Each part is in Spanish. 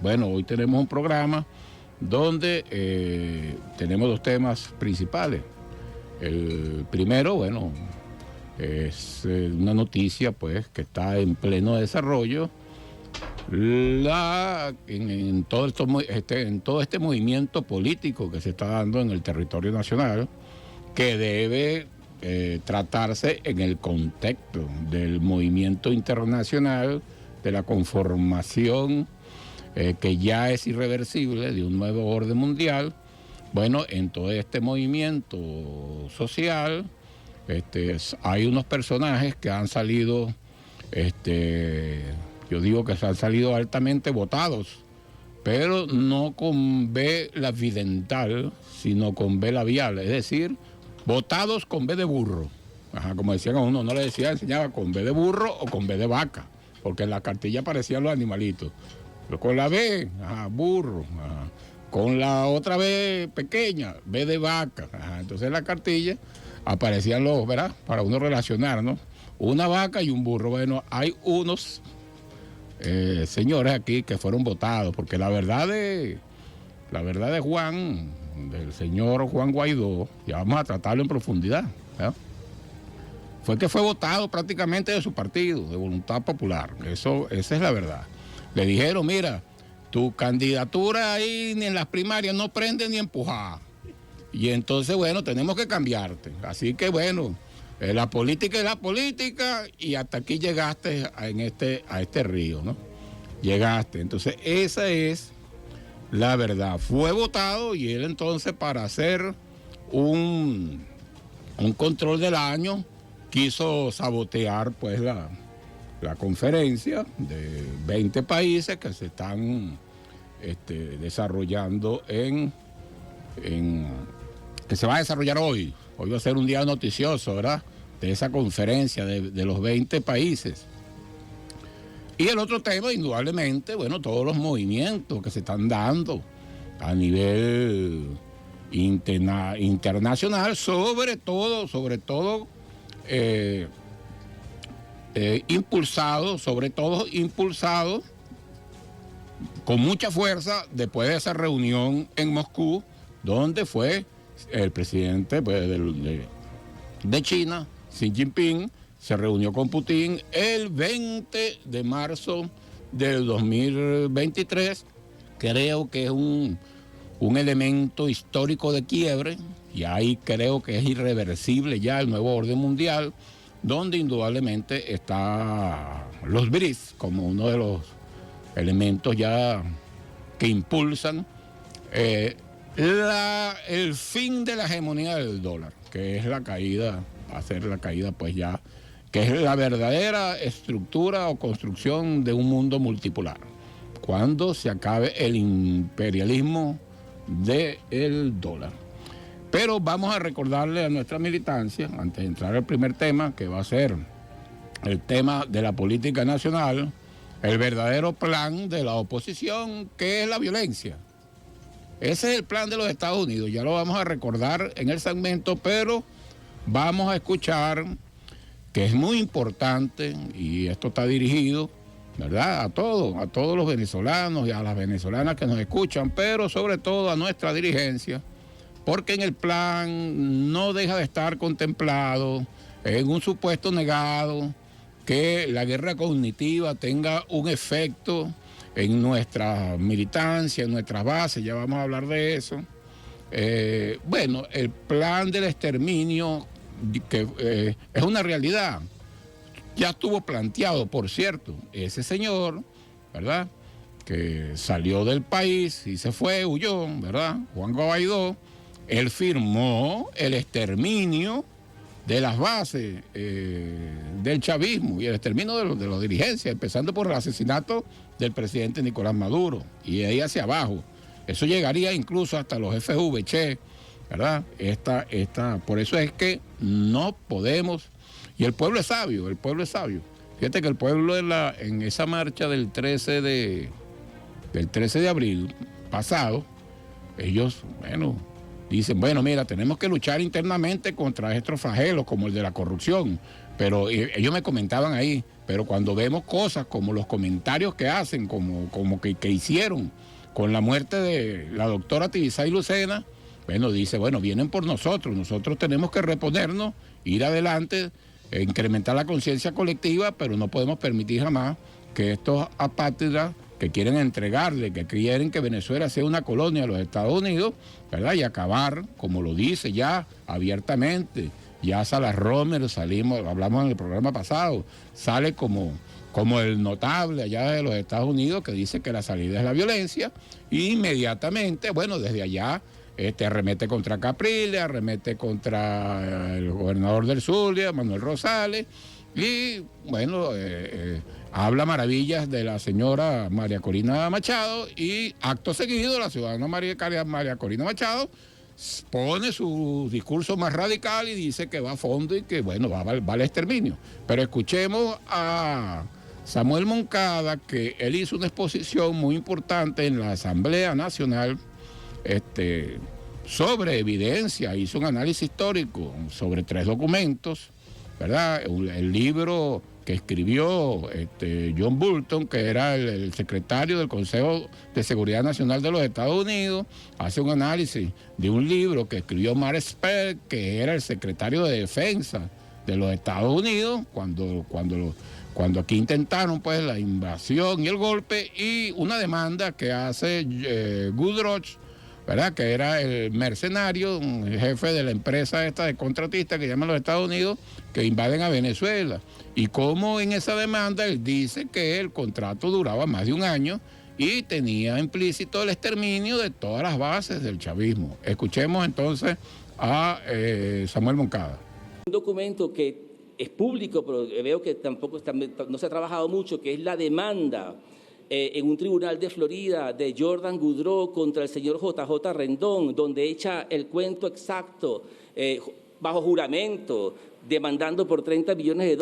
Bueno, hoy tenemos un programa donde tenemos dos temas principales. El primero, bueno, es una noticia pues que está en pleno desarrollo. En todo este movimiento político que se está dando en el territorio nacional, que debe tratarse en el contexto del movimiento internacional, de la conformación que ya es irreversible de un nuevo orden mundial. Bueno, en todo este movimiento social hay unos personajes que han salido, yo digo que se han salido altamente votados, pero no con B labidental, sino con B labial, es decir, votados con B de burro. Ajá, como decían a uno, no le decía, enseñaba con B de burro o con B de vaca, porque en la cartilla aparecían los animalitos. Pero con la B, ajá, burro, ajá. Con la otra B pequeña, B de vaca. Ajá. Entonces en la cartilla aparecían los, ¿verdad? Para uno relacionar, ¿no? Una vaca y un burro. Bueno, hay unos señores aquí que fueron votados, porque la verdad de Juan, del señor Juan Guaidó, ya vamos a tratarlo en profundidad, ¿verdad? Fue que fue votado prácticamente de su partido, de Voluntad Popular. Esa es la verdad. Le dijeron, mira, tu candidatura ahí ni en las primarias no prende ni empujar. Y entonces, bueno, tenemos que cambiarte. Así que, bueno, la política es la política y hasta aquí llegaste a este río, ¿no? Llegaste. Entonces, esa es la verdad. Fue votado y él entonces, para hacer un control del año, quiso sabotear pues la conferencia de 20 países que se están desarrollando que se va a desarrollar hoy. Hoy va a ser un día noticioso, ¿verdad? De esa conferencia de los 20 países. Y el otro tema, indudablemente, bueno, todos los movimientos que se están dando a nivel internacional, sobre todo impulsado con mucha fuerza después de esa reunión en Moscú, donde fue el presidente pues, de China, Xi Jinping, se reunió con Putin el 20 de marzo del 2023. Creo que es un elemento histórico de quiebre, y ahí creo que es irreversible ya el nuevo orden mundial, donde indudablemente está los BRICS como uno de los elementos ya que impulsan el fin de la hegemonía del dólar, que es la caída, va a ser la caída pues ya, que es la verdadera estructura o construcción de un mundo multipolar, cuando se acabe el imperialismo del dólar. Pero vamos a recordarle a nuestra militancia, antes de entrar al primer tema, que va a ser el tema de la política nacional, el verdadero plan de la oposición, que es la violencia. Ese es el plan de los Estados Unidos, ya lo vamos a recordar en el segmento, pero vamos a escuchar que es muy importante, y esto está dirigido, ¿verdad?, a todos los venezolanos y a las venezolanas que nos escuchan, pero sobre todo a nuestra dirigencia, porque en el plan no deja de estar contemplado, en un supuesto negado, que la guerra cognitiva tenga un efecto en nuestra militancia, en nuestras bases, ya vamos a hablar de eso. Bueno, el plan del exterminio, que es una realidad, ya estuvo planteado, por cierto, ese señor, ¿verdad?, que salió del país y se fue, huyó, ¿verdad?, Juan Guaidó, él firmó el exterminio de las bases del chavismo y el exterminio de los dirigencias, empezando por el asesinato del presidente Nicolás Maduro, y de ahí hacia abajo. Eso llegaría incluso hasta los FVC, ¿verdad? Por eso es que no podemos, y el pueblo es sabio, Fíjate que el pueblo en esa marcha del 13 de abril pasado, ellos, bueno, dicen, bueno, mira, tenemos que luchar internamente contra estos flagelos como el de la corrupción, pero ellos me comentaban ahí, pero cuando vemos cosas como los comentarios que hacen, que hicieron con la muerte de la doctora Tibisay Lucena, bueno, dice, bueno, vienen por nosotros tenemos que reponernos, ir adelante, incrementar la conciencia colectiva, pero no podemos permitir jamás que estos apátridas que quieren entregarle, que quieren que Venezuela sea una colonia de los Estados Unidos, ¿verdad? Y acabar, como lo dice ya abiertamente, ya Salas Romer, hablamos en el programa pasado, sale como el notable allá de los Estados Unidos que dice que la salida es la violencia, y inmediatamente, bueno, desde allá arremete contra Capriles, arremete contra el gobernador del Zulia, Manuel Rosales, y bueno, habla maravillas de la señora María Corina Machado, y acto seguido la ciudadana María Corina Machado pone su discurso más radical y dice que va a fondo y que bueno, va al exterminio. Pero escuchemos a Samuel Moncada, que él hizo una exposición muy importante en la Asamblea Nacional sobre evidencia, hizo un análisis histórico sobre 3 documentos, ¿verdad? El libro que escribió John Bolton, que era el secretario del Consejo de Seguridad Nacional de los Estados Unidos, hace un análisis de un libro que escribió Mark Esper, que era el secretario de Defensa de los Estados Unidos, cuando aquí intentaron pues la invasión y el golpe, y una demanda que hace Goodroch, ¿verdad? Que era el mercenario, un jefe de la empresa esta de contratistas que llaman los Estados Unidos, que invaden a Venezuela. Y como en esa demanda él dice que el contrato duraba más de un año y tenía implícito el exterminio de todas las bases del chavismo. Escuchemos entonces a Samuel Moncada. Un documento que es público, pero veo que tampoco no se ha trabajado mucho, que es la demanda en un tribunal de Florida de Jordan Goodrow contra el señor JJ Rendón, donde echa el cuento exacto, bajo juramento, demandando por $30 millones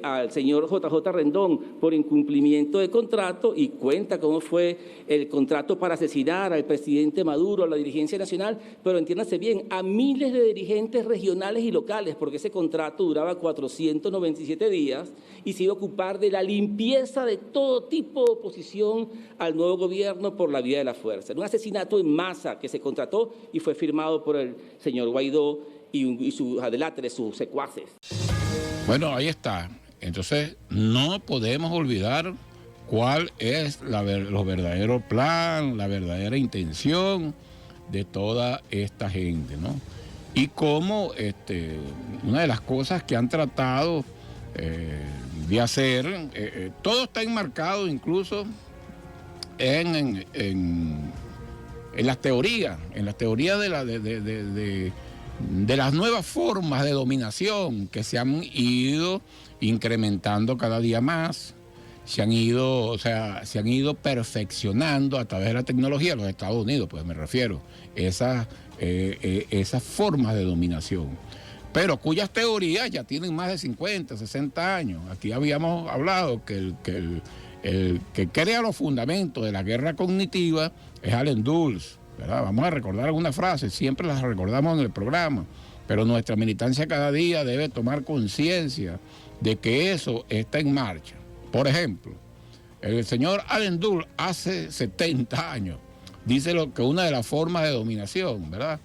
al señor JJ Rendón por incumplimiento de contrato, y cuenta cómo fue el contrato para asesinar al presidente Maduro, a la dirigencia nacional, pero entiéndase bien, a miles de dirigentes regionales y locales, porque ese contrato duraba 497 días y se iba a ocupar de la limpieza de todo tipo de oposición al nuevo gobierno por la vía de la fuerza. Un asesinato en masa que se contrató y fue firmado por el señor Guaidó y sus adeláteres, sus secuaces. Bueno, ahí está. Entonces, no podemos olvidar cuál es los verdaderos plan, la verdadera intención de toda esta gente, ¿no? Y cómo una de las cosas que han tratado de hacer, todo está enmarcado incluso en las teorías, de las nuevas formas de dominación que se han ido incrementando cada día más, se han ido perfeccionando a través de la tecnología, los Estados Unidos, pues me refiero, esas formas de dominación, pero cuyas teorías ya tienen más de 50, 60 años. Aquí habíamos hablado que el que crea los fundamentos de la guerra cognitiva es Allen Dulles, ¿verdad? Vamos a recordar algunas frases, siempre las recordamos en el programa, pero nuestra militancia cada día debe tomar conciencia de que eso está en marcha. Por ejemplo, el señor Allen Dulles hace 70 años dice que una de las formas de dominación, ¿verdad?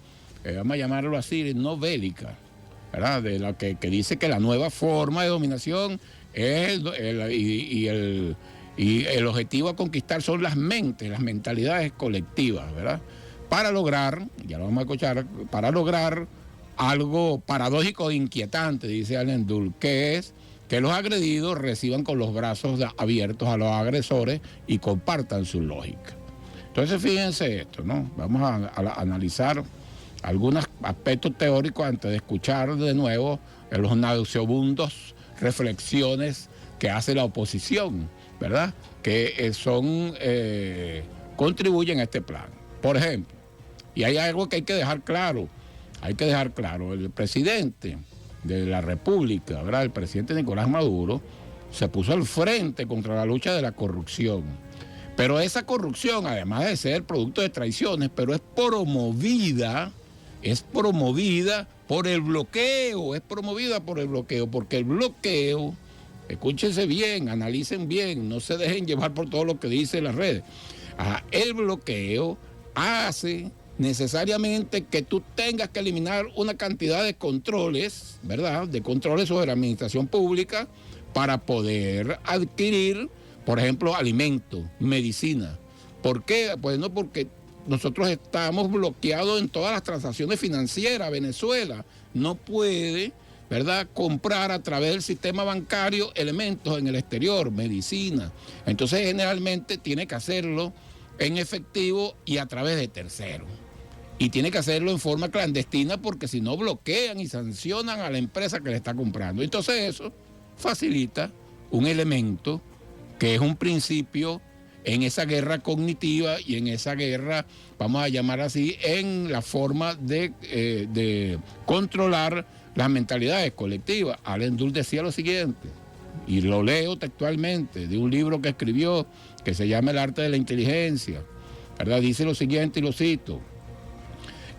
Vamos a llamarlo así, no bélica, ¿verdad? De la que dice que la nueva forma de dominación es el objetivo a conquistar son las mentes, las mentalidades colectivas, ¿verdad? Para lograr, ya lo vamos a escuchar, para lograr algo paradójico e inquietante, dice Allen Dulles, que es que los agredidos reciban con los brazos abiertos a los agresores y compartan su lógica. Entonces fíjense esto, ¿no? Vamos a analizar algunos aspectos teóricos antes de escuchar de nuevo los nauseabundos reflexiones que hace la oposición, ¿verdad? Que contribuyen a este plan. Por ejemplo, y hay algo que hay que dejar claro, el presidente de la República, ¿verdad? El presidente Nicolás Maduro se puso al frente contra la lucha de la corrupción. Pero esa corrupción, además de ser producto de traiciones, pero es promovida por el bloqueo, porque el bloqueo escúchense bien, analicen bien, no se dejen llevar por todo lo que dice las redes. El bloqueo hace necesariamente que tú tengas que eliminar una cantidad de controles, ¿verdad? De controles sobre la administración pública para poder adquirir, por ejemplo, alimentos, medicina. ¿Por qué? Pues no, porque nosotros estamos bloqueados en todas las transacciones financieras. Venezuela no puede, ¿verdad?, comprar a través del sistema bancario elementos en el exterior, medicina. Entonces, generalmente tiene que hacerlo en efectivo y a través de terceros. Y tiene que hacerlo en forma clandestina porque si no bloquean y sancionan a la empresa que le está comprando. Entonces eso facilita un elemento que es un principio en esa guerra cognitiva y en esa guerra, vamos a llamar así, en la forma de controlar las mentalidades colectivas. Allen Dulles decía lo siguiente, y lo leo textualmente, de un libro que escribió que se llama El arte de la inteligencia, ¿verdad? Dice lo siguiente y lo cito: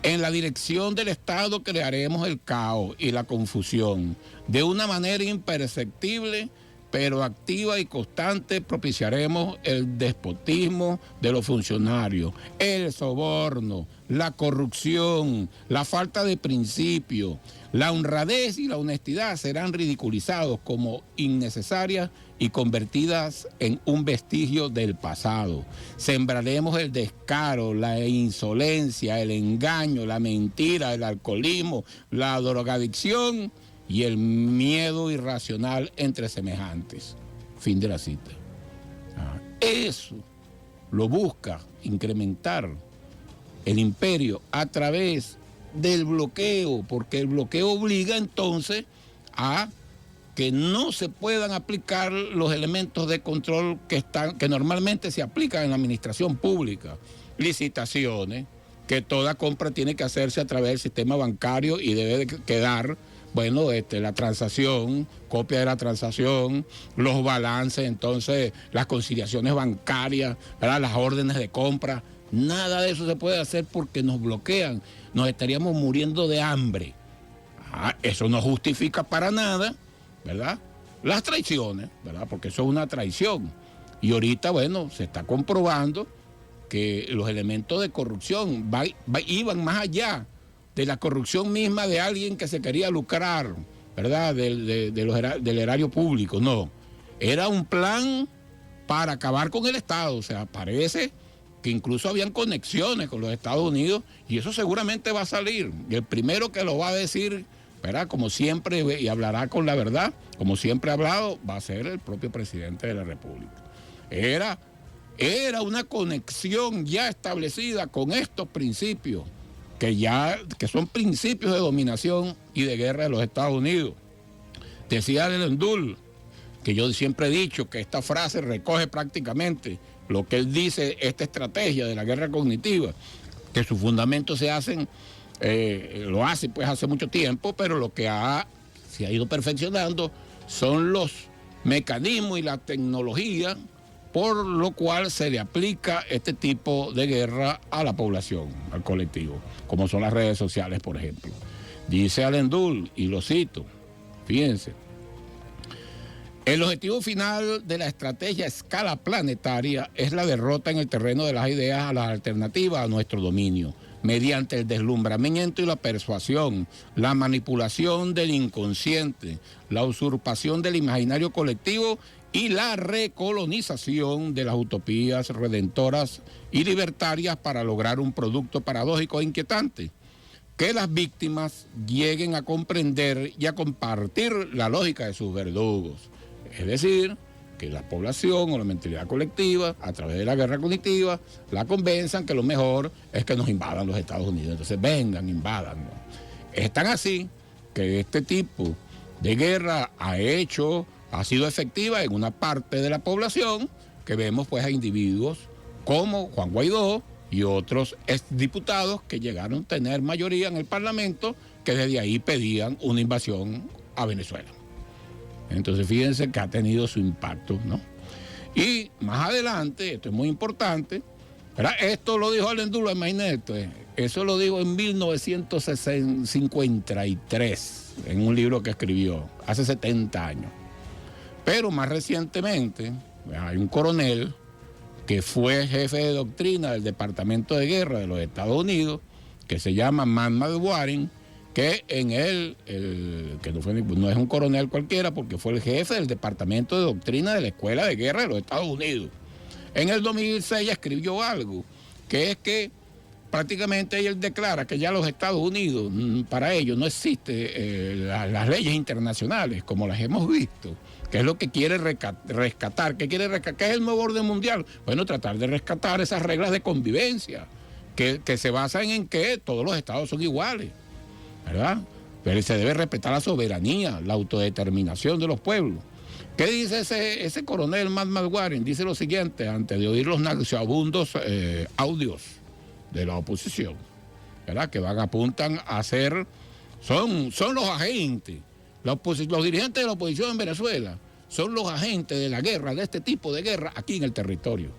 en la dirección del Estado crearemos el caos y la confusión. De una manera imperceptible, pero activa y constante, propiciaremos el despotismo de los funcionarios, el soborno, la corrupción, la falta de principio, la honradez y la honestidad serán ridiculizados como innecesarias y convertidas en un vestigio del pasado. Sembraremos el descaro, la insolencia, el engaño, la mentira, el alcoholismo, la drogadicción y el miedo irracional entre semejantes. Fin de la cita. Eso lo busca incrementar el imperio a través del bloqueo, porque el bloqueo obliga entonces a que no se puedan aplicar los elementos de control que normalmente se aplican en la administración pública. Licitaciones, que toda compra tiene que hacerse a través del sistema bancario y debe de quedar, bueno, la transacción, copia de la transacción, los balances, entonces las conciliaciones bancarias, ¿verdad?, las órdenes de compra. Nada de eso se puede hacer porque nos bloquean, nos estaríamos muriendo de hambre. Eso no justifica para nada, ¿verdad?, las traiciones, ¿verdad?, porque eso es una traición. Y ahorita, bueno, se está comprobando que los elementos de corrupción iban más allá de la corrupción misma de alguien que se quería lucrar, ¿verdad?, del erario público. No, era un plan para acabar con el Estado. O sea, parece que incluso habían conexiones con los Estados Unidos y eso seguramente va a salir. Y el primero que lo va a decir, ¿verdad?, como siempre, y hablará con la verdad, como siempre ha hablado, va a ser el propio presidente de la República. Era una conexión ya establecida con estos principios, que son principios de dominación y de guerra de los Estados Unidos. Decía Allen Dulles, que yo siempre he dicho que esta frase recoge prácticamente lo que él dice, esta estrategia de la guerra cognitiva, que sus fundamentos lo hace pues hace mucho tiempo, pero lo que se ha ido perfeccionando son los mecanismos y la tecnología por lo cual se le aplica este tipo de guerra a la población, al colectivo, como son las redes sociales, por ejemplo. Dice Allen Dulles, y lo cito, fíjense: el objetivo final de la estrategia a escala planetaria es la derrota en el terreno de las ideas a las alternativas a nuestro dominio, mediante el deslumbramiento y la persuasión, la manipulación del inconsciente, la usurpación del imaginario colectivo y la recolonización de las utopías redentoras y libertarias para lograr un producto paradójico e inquietante, que las víctimas lleguen a comprender y a compartir la lógica de sus verdugos. Es decir, que la población o la mentalidad colectiva, a través de la guerra cognitiva, la convenzan que lo mejor es que nos invadan los Estados Unidos. Entonces vengan, invadan, ¿no? Es tan así que este tipo de guerra ha sido efectiva en una parte de la población, que vemos pues a individuos como Juan Guaidó y otros exdiputados que llegaron a tener mayoría en el Parlamento, que desde ahí pedían una invasión a Venezuela. Entonces fíjense que ha tenido su impacto, ¿no? Y más adelante, esto es muy importante, ¿verdad? Esto lo dijo Allen Dulles, imagínate, eso lo dijo en 1953, en un libro que escribió hace 70 años. Pero más recientemente hay un coronel que fue jefe de doctrina del Departamento de Guerra de los Estados Unidos, que se llama Matt Warren, que en él, que no es un coronel cualquiera, porque fue el jefe del Departamento de Doctrina de la Escuela de Guerra de los Estados Unidos. En el 2006 escribió algo, que es que prácticamente él declara que ya los Estados Unidos, para ellos no existen las leyes internacionales como las hemos visto, que es lo que quiere rescatar. ¿Qué quiere rescatar? ¿Qué es el nuevo orden mundial? Bueno, tratar de rescatar esas reglas de convivencia, que se basan en que todos los estados son iguales, ¿verdad? Pero se debe respetar la soberanía, la autodeterminación de los pueblos. ¿Qué dice ese coronel Matt Warren? Dice lo siguiente, antes de oír los nauseabundos audios de la oposición, ¿verdad? Que apuntan a ser, son los agentes, los dirigentes de la oposición en Venezuela, son los agentes de la guerra, de este tipo de guerra aquí en el territorio,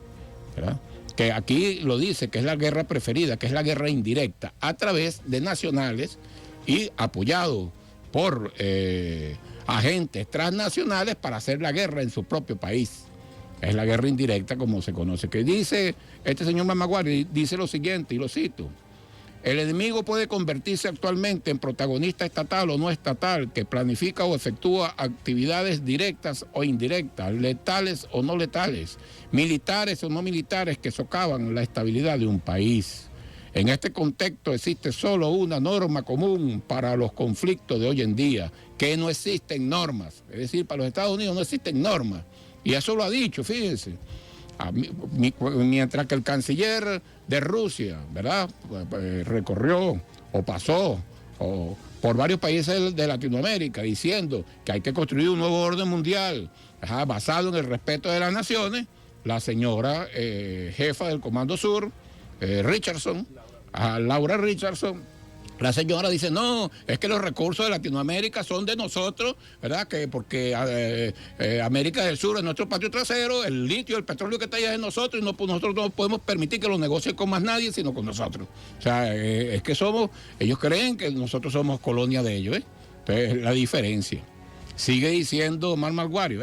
¿verdad? Que aquí lo dice, que es la guerra preferida, que es la guerra indirecta, a través de nacionales y apoyado por agentes transnacionales para hacer la guerra en su propio país. Es la guerra indirecta, como se conoce. Que dice este señor Mamaguari, dice lo siguiente, y lo cito: el enemigo puede convertirse actualmente en protagonista estatal o no estatal, que planifica o efectúa actividades directas o indirectas, letales o no letales, militares o no militares, que socavan la estabilidad de un país. En este contexto existe solo una norma común para los conflictos de hoy en día, que no existen normas. Es decir, para los Estados Unidos no existen normas. Y eso lo ha dicho, fíjense. Mientras que el canciller de Rusia, ¿verdad?, recorrió o pasó por varios países de Latinoamérica diciendo que hay que construir un nuevo orden mundial basado en el respeto de las naciones, la señora jefa del Comando Sur, Richardson, Laura Richardson, la señora dice, no, es que los recursos de Latinoamérica son de nosotros, ¿verdad? Que porque América del Sur es nuestro patio trasero, el litio, el petróleo que está allá es de nosotros, y nosotros no podemos permitir que lo negocien con más nadie, sino con nosotros. O sea, es que ellos creen que nosotros somos colonia de ellos, ¿eh? Entonces, la diferencia. Sigue diciendo Marmalguario,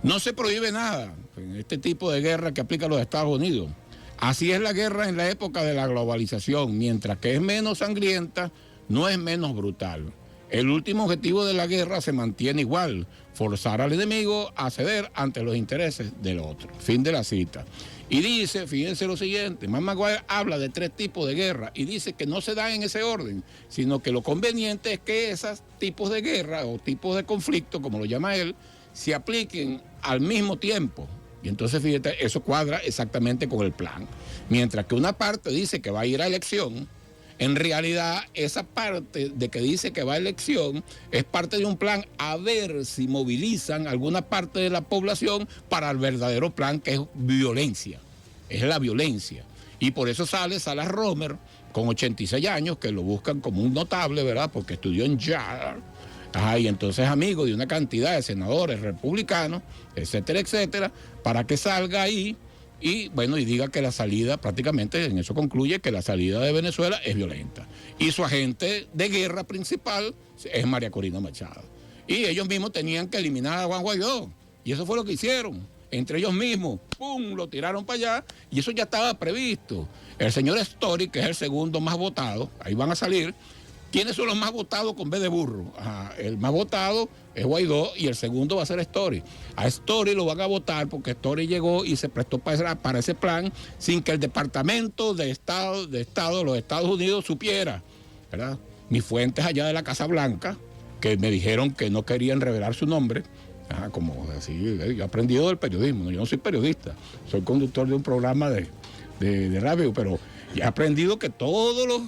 no se prohíbe nada en este tipo de guerra que aplica los Estados Unidos. Así es la guerra en la época de la globalización, mientras que es menos sangrienta, no es menos brutal. El último objetivo de la guerra se mantiene igual, forzar al enemigo a ceder ante los intereses del otro. Fin de la cita. Y dice, fíjense lo siguiente, Maguire habla de 3 tipos de guerra y dice que no se dan en ese orden, sino que lo conveniente es que esos tipos de guerra o tipos de conflicto, como lo llama él, se apliquen al mismo tiempo. Y entonces, fíjate, eso cuadra exactamente con el plan. Mientras que una parte dice que va a ir a elección, en realidad esa parte de que dice que va a elección es parte de un plan a ver si movilizan alguna parte de la población para el verdadero plan, que es violencia. Es la violencia. Y por eso sale Salas Romer, con 86 años, que lo buscan como un notable, ¿verdad? Porque estudió en Yale. Y entonces amigo de una cantidad de senadores republicanos, etcétera, etcétera, para que salga ahí y bueno, y diga que la salida, prácticamente en eso concluye que la salida de Venezuela es violenta. Y su agente de guerra principal es María Corina Machado. Y ellos mismos tenían que eliminar a Juan Guaidó. Y eso fue lo que hicieron. Entre ellos mismos, ¡pum!, lo tiraron para allá y eso ya estaba previsto. El señor Story, que es el segundo más votado, ahí van a salir. ¿Quiénes son los más votados con B de burro? El más votado es Guaidó y el segundo va a ser Story. A Story lo van a votar porque Story llegó y se prestó para ese plan sin que el Departamento de Estado de los Estados Unidos supiera, ¿verdad? Mis fuentes allá de la Casa Blanca, que me dijeron que no querían revelar su nombre, como así, yo he aprendido del periodismo, ¿no? Yo no soy periodista, soy conductor de un programa de radio, pero he aprendido que todos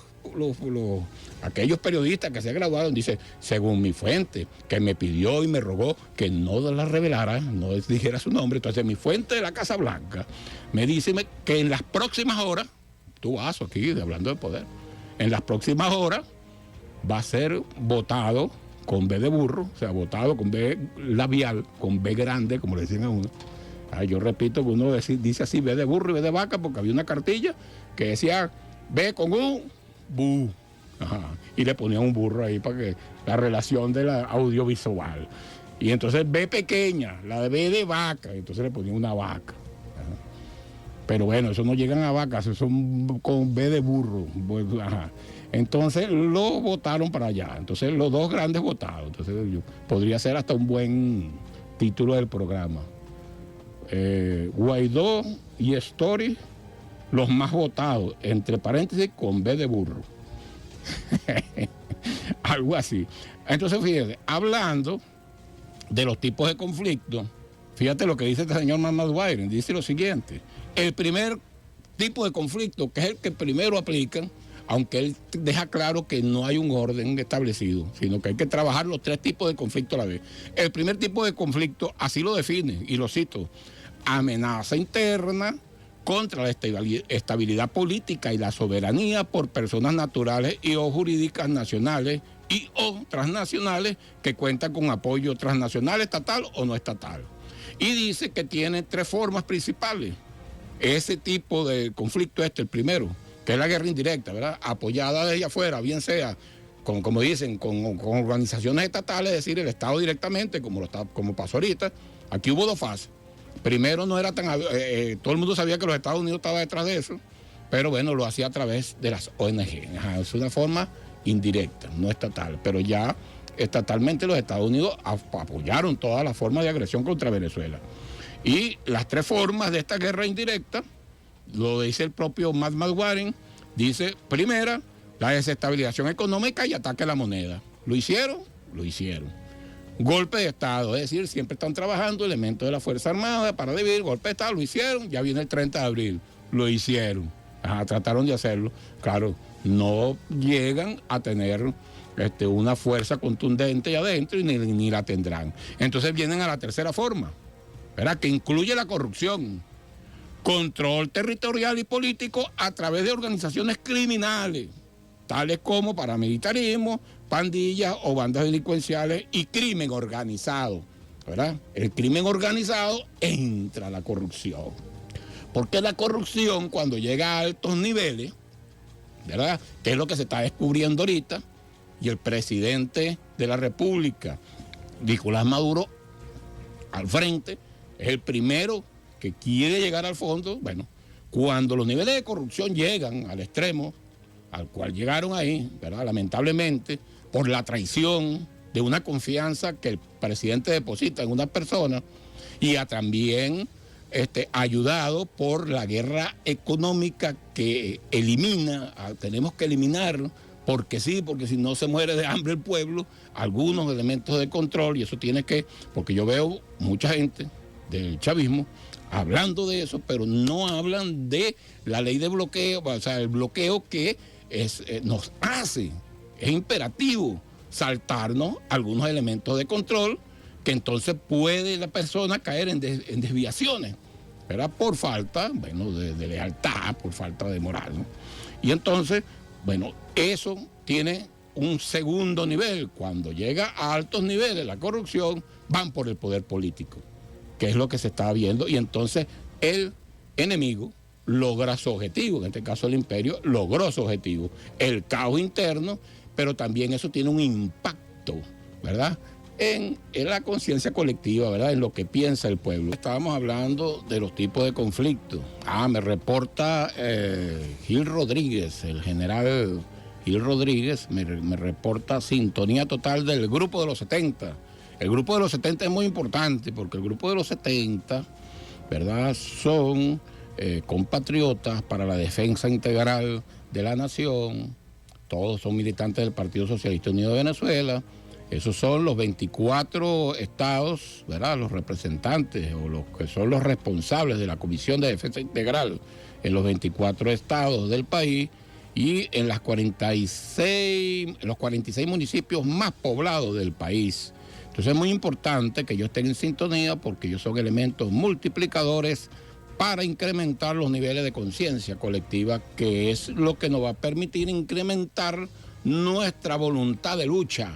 aquellos periodistas que se graduaron, dice, según mi fuente, que me pidió y me rogó que no la revelara, no dijera su nombre. Entonces mi fuente de la Casa Blanca me dice que en las próximas horas, tú vas aquí hablando de poder, en las próximas horas va a ser votado con B de burro, o sea, votado con B labial, con B grande, como le decían a uno. Yo repito que uno dice así, B de burro y B de vaca, porque había una cartilla que decía B con U, bu. Y le ponía un burro ahí para que la relación de la audiovisual. Y entonces B pequeña, la de B de vaca, entonces le ponían una vaca. Ajá. Pero bueno, eso no llegan a vacas, eso son con B de burro. Ajá. Entonces lo votaron para allá. Entonces los dos grandes votados. Entonces podría ser hasta un buen título del programa. Guaidó y Story, los más votados, entre paréntesis, con B de burro. Algo así. Entonces, fíjate, hablando de los tipos de conflicto, fíjate lo que dice este señor Madureira, dice lo siguiente: el primer tipo de conflicto, que es el que primero aplican, aunque él deja claro que no hay un orden establecido, sino que hay que trabajar los tres tipos de conflicto a la vez. El primer tipo de conflicto, así lo define, y lo cito: amenaza interna contra la estabilidad política y la soberanía por personas naturales y o jurídicas nacionales y o transnacionales que cuentan con apoyo transnacional, estatal o no estatal. Y dice que tiene tres formas principales. Ese tipo de conflicto, el primero, que es la guerra indirecta, ¿verdad? Apoyada desde afuera, bien sea, como dicen, con organizaciones estatales, es decir, el Estado directamente, como pasó ahorita. Aquí hubo dos fases. Primero no era tan... todo el mundo sabía que los Estados Unidos estaban detrás de eso, pero bueno, lo hacía a través de las ONG. Ajá, es una forma indirecta, no estatal, pero ya estatalmente los Estados Unidos apoyaron todas las formas de agresión contra Venezuela. Y las tres formas de esta guerra indirecta, lo dice el propio Matt Warren, dice: primera, la desestabilización económica y ataque a la moneda. ¿Lo hicieron? Lo hicieron. Golpe de Estado, es decir, siempre están trabajando elementos de la Fuerza Armada para dividir. Golpe de Estado, lo hicieron. Ya viene el 30 de abril, lo hicieron. Ajá, trataron de hacerlo. Claro, no llegan a tener una fuerza contundente allá adentro y ni la tendrán. Entonces vienen a la tercera forma, ¿verdad? Que incluye la corrupción, control territorial y político a través de organizaciones criminales, tales como paramilitarismo, pandillas o bandas delincuenciales y crimen organizado, ¿verdad? El crimen organizado entra la corrupción. Porque la corrupción, cuando llega a altos niveles, ¿verdad?, que es lo que se está descubriendo ahorita, y el presidente de la República, Nicolás Maduro, al frente, es el primero que quiere llegar al fondo. Bueno, cuando los niveles de corrupción llegan al extremo al cual llegaron ahí, ¿verdad?, lamentablemente, por la traición de una confianza que el presidente deposita en una persona, y también ayudado por la guerra económica que tenemos que eliminar, porque sí, porque si no se muere de hambre el pueblo, algunos elementos de control, y eso tiene que, porque yo veo mucha gente del chavismo hablando de eso, pero no hablan de la ley de bloqueo, o sea, el bloqueo que nos hace, es imperativo saltarnos algunos elementos de control, que entonces puede la persona caer en desviaciones, ¿verdad? Por falta, bueno, de lealtad, por falta de moral, ¿no? Y entonces, bueno, eso tiene un segundo nivel. Cuando llega a altos niveles la corrupción, van por el poder político, que es lo que se está viendo, y entonces el enemigo logra su objetivo, en este caso el imperio logró su objetivo, el caos interno, pero también eso tiene un impacto, ¿verdad?, en la conciencia colectiva, ¿verdad?, en lo que piensa el pueblo. Estábamos hablando de los tipos de conflicto. Me reporta Gil Rodríguez, el general Gil Rodríguez, me reporta sintonía total del Grupo de los 70. El Grupo de los 70 es muy importante porque el Grupo de los 70, ¿verdad?, son compatriotas para la defensa integral de la nación. Todos son militantes del Partido Socialista Unido de Venezuela. Esos son los 24 estados, ¿verdad?, los representantes o los que son los responsables de la Comisión de Defensa Integral en los 24 estados del país y en los 46 municipios más poblados del país. Entonces es muy importante que ellos estén en sintonía porque ellos son elementos multiplicadores para incrementar los niveles de conciencia colectiva, que es lo que nos va a permitir incrementar nuestra voluntad de lucha,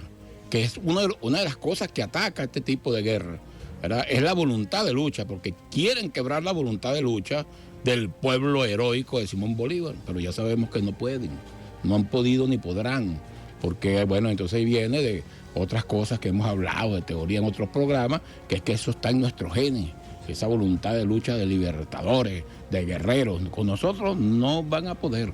que es una de las cosas que ataca este tipo de guerra, ¿verdad? Es la voluntad de lucha, porque quieren quebrar la voluntad de lucha del pueblo heroico de Simón Bolívar, pero ya sabemos que no pueden, no han podido ni podrán, porque bueno, entonces ahí viene de otras cosas que hemos hablado de teoría en otros programas, que es que eso está en nuestros genes, esa voluntad de lucha de libertadores, de guerreros. Con nosotros no van a poder.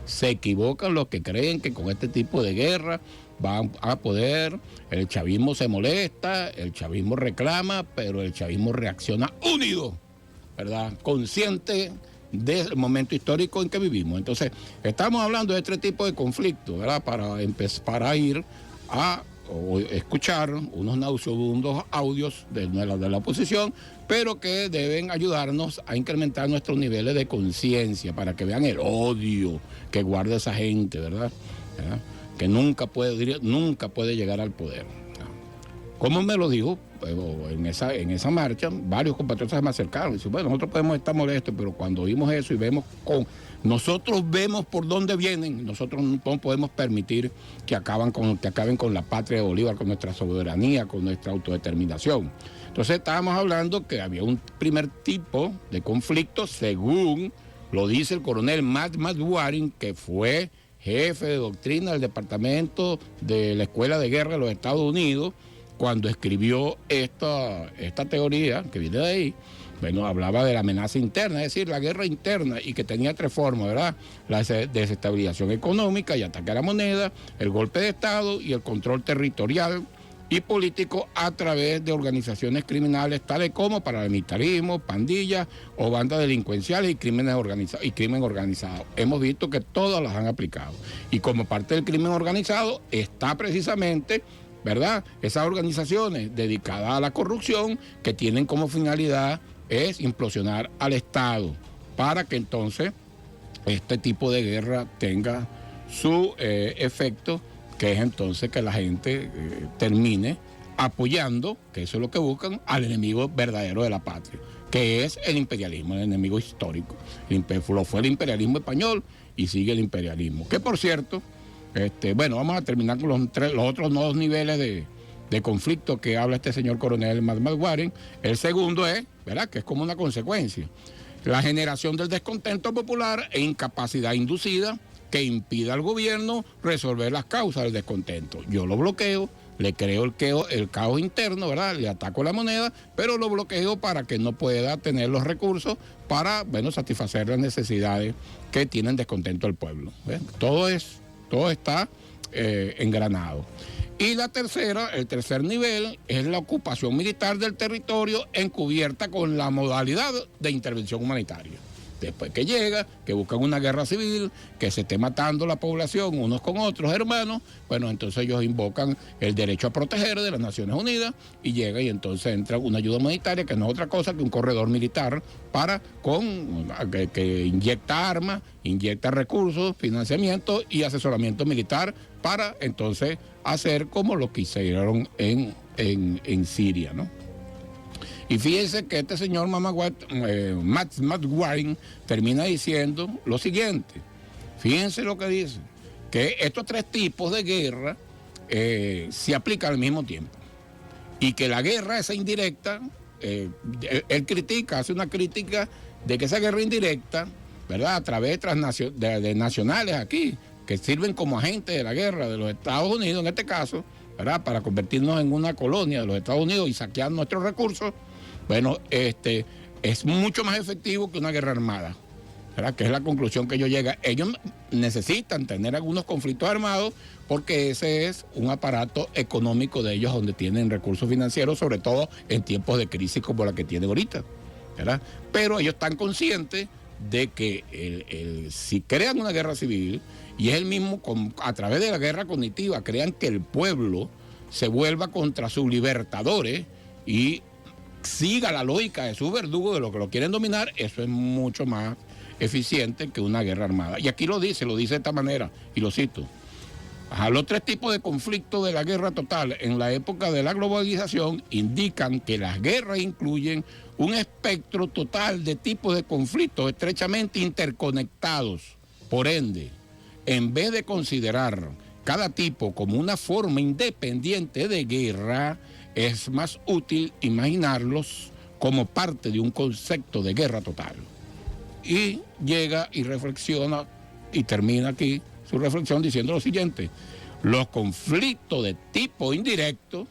Se equivocan los que creen que con este tipo de guerra van a poder. El chavismo se molesta, el chavismo reclama, pero el chavismo reacciona unido, ¿verdad? Consciente del momento histórico en que vivimos. Entonces, estamos hablando de este tipo de conflictos, ¿verdad? Para ir a escuchar unos nauseabundos audios de la oposición, pero que deben ayudarnos a incrementar nuestros niveles de conciencia para que vean el odio que guarda esa gente, ¿verdad? Que nunca puede llegar al poder. Como me lo dijo en esa marcha, varios compatriotas se me acercaron y dicen, bueno, nosotros podemos estar molestos, pero cuando oímos eso y vemos nosotros vemos por dónde vienen, nosotros no podemos permitir que acaben con la patria de Bolívar, con nuestra soberanía, con nuestra autodeterminación. Entonces estábamos hablando que había un primer tipo de conflicto, según lo dice el coronel Matt Waring, que fue jefe de doctrina del Departamento de la Escuela de Guerra de los Estados Unidos, cuando escribió esta teoría que viene de ahí. Bueno, hablaba de la amenaza interna, es decir, la guerra interna, y que tenía tres formas, ¿verdad? La desestabilización económica y ataque a la moneda, el golpe de Estado y el control territorial y político a través de organizaciones criminales tales como paramilitarismo, pandillas o bandas delincuenciales y crimen organizado. Hemos visto que todas las han aplicado. Y como parte del crimen organizado está precisamente, ¿verdad?, esas organizaciones dedicadas a la corrupción que tienen como finalidad es implosionar al Estado para que entonces este tipo de guerra tenga su efecto, que es entonces que la gente termine apoyando, que eso es lo que buscan, al enemigo verdadero de la patria, que es el imperialismo, el enemigo histórico. Lo fue el imperialismo español y sigue el imperialismo. Que por cierto, bueno, vamos a terminar con los otros dos niveles de conflicto que habla este señor coronel Matt Waring. El segundo es, ¿verdad?, que es como una consecuencia, la generación del descontento popular e incapacidad inducida que impida al gobierno resolver las causas del descontento. Yo lo bloqueo, le creo el caos interno, ¿verdad?, le ataco la moneda, pero lo bloqueo para que no pueda tener los recursos para, bueno, satisfacer las necesidades que tienen descontento el pueblo. Todo está engranado. Y el tercer nivel es la ocupación militar del territorio encubierta con la modalidad de intervención humanitaria. Después que llega, que buscan una guerra civil, que se esté matando la población unos con otros hermanos, bueno, entonces ellos invocan el derecho a proteger de las Naciones Unidas y llega y entonces entra una ayuda humanitaria que no es otra cosa que un corredor militar que inyecta armas, inyecta recursos, financiamiento y asesoramiento militar para entonces hacer como lo que hicieron en Siria, ¿no? Y fíjense que este señor Matt Waring termina diciendo lo siguiente. Fíjense lo que dice, que estos tres tipos de guerra se aplican al mismo tiempo. Y que la guerra esa indirecta, él hace una crítica de que esa guerra indirecta, ¿verdad?, a través de nacionales aquí, que sirven como agentes de la guerra de los Estados Unidos, en este caso, ¿verdad?, para convertirnos en una colonia de los Estados Unidos y saquear nuestros recursos. Bueno, es mucho más efectivo que una guerra armada, ¿verdad?, que es la conclusión que ellos llegan. Ellos necesitan tener algunos conflictos armados porque ese es un aparato económico de ellos donde tienen recursos financieros, sobre todo en tiempos de crisis como la que tiene ahorita, ¿verdad? Pero ellos están conscientes de que si crean una guerra civil, y es el mismo a través de la guerra cognitiva, crean que el pueblo se vuelva contra sus libertadores y siga la lógica de sus verdugos, de lo que lo quieren dominar, eso es mucho más eficiente que una guerra armada. Y aquí lo dice de esta manera, y lo cito. Los tres tipos de conflictos de la guerra total en la época de la globalización indican que las guerras incluyen un espectro total de tipos de conflictos estrechamente interconectados. Por ende, en vez de considerar cada tipo como una forma independiente de guerra, es más útil imaginarlos como parte de un concepto de guerra total. Y llega y reflexiona y termina aquí su reflexión diciendo lo siguiente. Los conflictos de tipo indirecto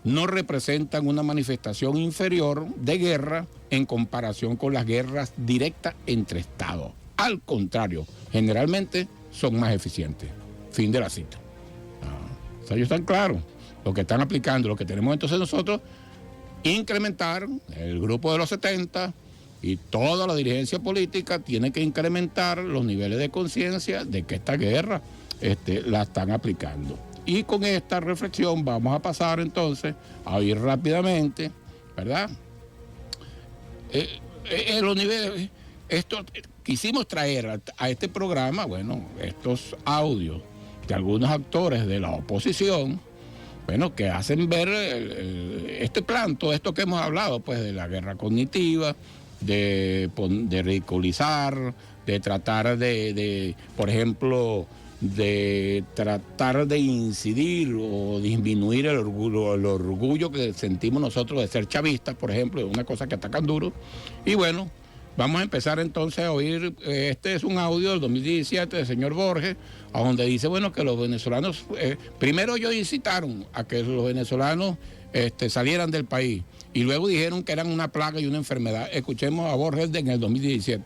no representan una manifestación inferior de guerra en comparación con las guerras directas entre estados. Al contrario, generalmente son más eficientes. Fin de la cita. O sea, ellos están claros. Lo que están aplicando, lo que tenemos entonces nosotros, incrementar el grupo de los 70 y toda la dirigencia política tiene que incrementar los niveles de conciencia de que esta guerra la están aplicando. Y con esta reflexión vamos a pasar entonces a ir rápidamente, ¿verdad? Los niveles, quisimos traer a este programa, bueno, estos audios de algunos actores de la oposición, bueno, que hacen ver este plan, todo esto que hemos hablado, pues, de la guerra cognitiva, de ridiculizar, de tratar por ejemplo, de tratar de incidir o disminuir el orgullo que sentimos nosotros de ser chavistas, por ejemplo, es una cosa que atacan duro. Y bueno, vamos a empezar entonces a oír, este es un audio del 2017 del señor Borges, a donde dice, bueno, que los venezolanos, primero ellos incitaron a que los venezolanos salieran del país, y luego dijeron que eran una plaga y una enfermedad. Escuchemos a Borges en el 2017.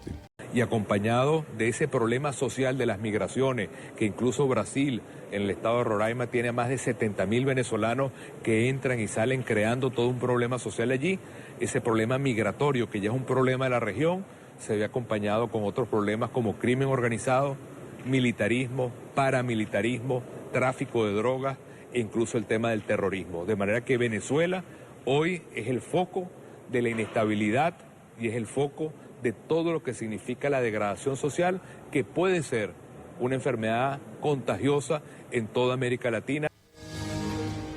Y acompañado de ese problema social de las migraciones, que incluso Brasil, en el estado de Roraima, tiene a más de 70.000 venezolanos que entran y salen creando todo un problema social allí. Ese problema migratorio, que ya es un problema de la región, se ve acompañado con otros problemas como crimen organizado, militarismo, paramilitarismo, tráfico de drogas e incluso el tema del terrorismo. De manera que Venezuela hoy es el foco de la inestabilidad y es el foco de todo lo que significa la degradación social, que puede ser una enfermedad contagiosa en toda América Latina.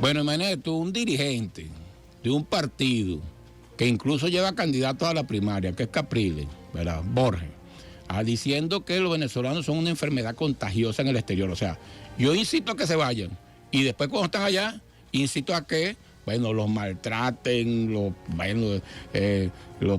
Bueno, imagínate tú, un dirigente de un partido que incluso lleva candidato a la primaria, que es Capriles, ¿verdad? Borges, diciendo que los venezolanos son una enfermedad contagiosa en el exterior. O sea, yo incito a que se vayan, y después cuando están allá, incito a que, bueno, los maltraten, los